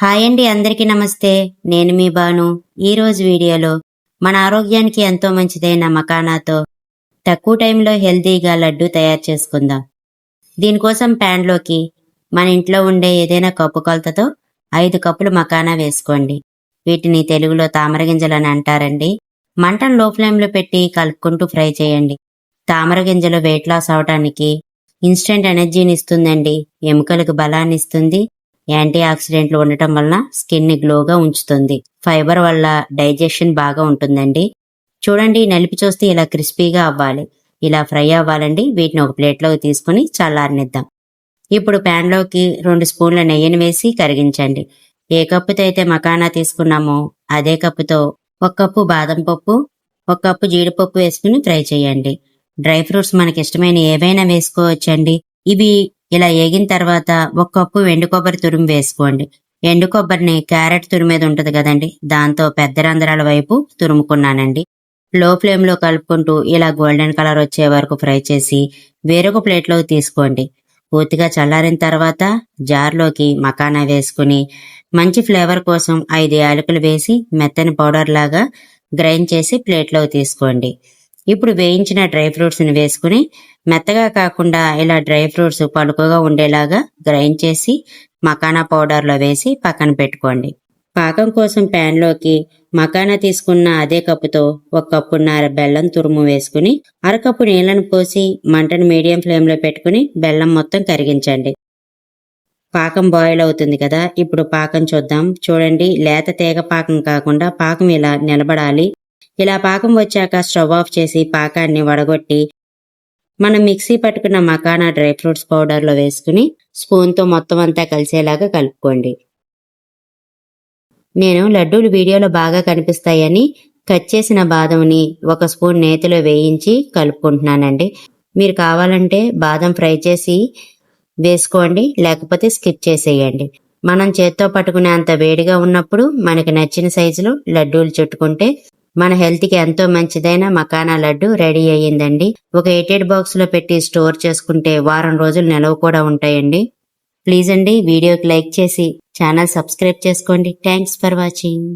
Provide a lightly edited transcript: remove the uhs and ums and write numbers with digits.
Hi అండి, అందరికీ నమస్తే. నేను మీ బాను. ఈరోజు వీడియోలో మన ఆరోగ్యానికి ఎంతో మంచిదైన మకానాతో తక్కువ టైంలో హెల్తీగా లడ్డు తయారు చేసుకుందాం. దీనికోసం ప్యాన్లోకి మన ఇంట్లో ఉండే ఏదైనా కప్పు కొలతతో 5 కప్పులు మకానా వేసుకోండి. వీటిని తెలుగులో తామర గింజలని అంటారండి. మంటను లో ఫ్లేమ్లో పెట్టి కలుపుకుంటూ ఫ్రై చేయండి. తామర గింజలు వెయిట్ లాస్ అవడానికి ఇన్స్టెంట్ ఎనర్జీని ఇస్తుందండి. ఎముకలకు బలాన్ని ఇస్తుంది. యాంటీ ఆక్సిడెంట్లు ఉండటం వలన స్కిన్ ని గ్లోగా ఉంచుతుంది. ఫైబర్ వల్ల డైజెషన్ బాగా ఉంటుందండి. చూడండి, నలిపి చూస్తే ఇలా క్రిస్పీగా అవ్వాలి. ఇలా ఫ్రై అవ్వాలండి. వీటిని ఒక ప్లేట్లోకి తీసుకుని చల్లారనిద్దాం. ఇప్పుడు ప్యాన్లోకి 2 స్పూన్ల నెయ్యిని వేసి కరిగించండి. ఏ కప్పుతో అయితే మకానా తీసుకున్నామో అదే కప్పుతో 1 కప్పు బాదం పప్పు, 1 కప్పు జీడిపప్పు వేసుకుని ఫ్రై చేయండి. డ్రై ఫ్రూట్స్ మనకి ఇష్టమైన ఏవైనా వేసుకోవచ్చండి. ఇవి ఇలా ఏగిన తర్వాత 1 కప్పు ఎండు కొబ్బరి తురుము వేసుకోండి. ఎండు కొబ్బరిని క్యారెట్ తురిమేది ఉంటది కదండి, దాంతో పెద్ద రంధ్రాల వైపు తురుముకున్నానండి. లో ఫ్లేమ్ లో కలుపుకుంటూ ఇలా గోల్డెన్ కలర్ వచ్చే వరకు ఫ్రై చేసి వేరొక ప్లేట్లోకి తీసుకోండి. పూర్తిగా చల్లారిన తర్వాత జార్లోకి మకానా వేసుకుని మంచి ఫ్లేవర్ కోసం 5 యాలకులు వేసి మెత్తని పౌడర్ లాగా గ్రైండ్ చేసి ప్లేట్లోకి తీసుకోండి. ఇప్పుడు వేయించిన డ్రై ఫ్రూట్స్ ని వేసుకుని మెత్తగా కాకుండా ఇలా డ్రై ఫ్రూట్స్ పలుకుగా ఉండేలాగా గ్రైండ్ చేసి మకానా పౌడర్లో వేసి పక్కన పెట్టుకోండి. పాకం కోసం ప్యాన్లోకి మకానా తీసుకున్న అదే కప్పుతో 1 కప్పున్నర బెల్లం తురుము వేసుకుని అరకప్పు నీళ్లను పోసి మంటను మీడియం ఫ్లేమ్లో పెట్టుకుని బెల్లం మొత్తం కరిగించండి. పాకం బాయిల్ అవుతుంది కదా, ఇప్పుడు పాకం చూద్దాం. చూడండి, లేత తీగ పాకం కాకుండా పాకం ఇలా నిలబడాలి. ఇలా పాకం వచ్చాక స్టవ్ ఆఫ్ చేసి పాకాన్ని వడగొట్టి మనం మిక్సీ పట్టుకున్న మకానా డ్రై ఫ్రూట్స్ పౌడర్లో వేసుకుని స్పూన్తో మొత్తం అంతా కలిసేలాగా కలుపుకోండి. నేను లడ్డూలు వీడియోలో బాగా కనిపిస్తాయని కట్ చేసిన బాదంని 1 స్పూన్ నేతిలో వేయించి కలుపుకుంటున్నానండి. మీరు కావాలంటే బాదం ఫ్రై చేసి వేసుకోండి, లేకపోతే స్కిప్ చేసేయండి. మనం చేత్తో పట్టుకునే అంత వేడిగా ఉన్నప్పుడు మనకి నచ్చిన సైజులో లడ్డూలు చుట్టుకుంటే మన హెల్త్ కి ఎంతో మంచిదైన మకానా లడ్డు రెడీ అయ్యిందండి. ఒక ఎయిటెడ్ బాక్స్ లో పెట్టి స్టోర్ చేసుకుంటే వారం రోజులు నిలవ కూడా ఉంటాయండి. ప్లీజ్ అండి, వీడియోకి లైక్ చేసి ఛానల్ సబ్స్క్రైబ్ చేసుకోండి. Thanks for watching.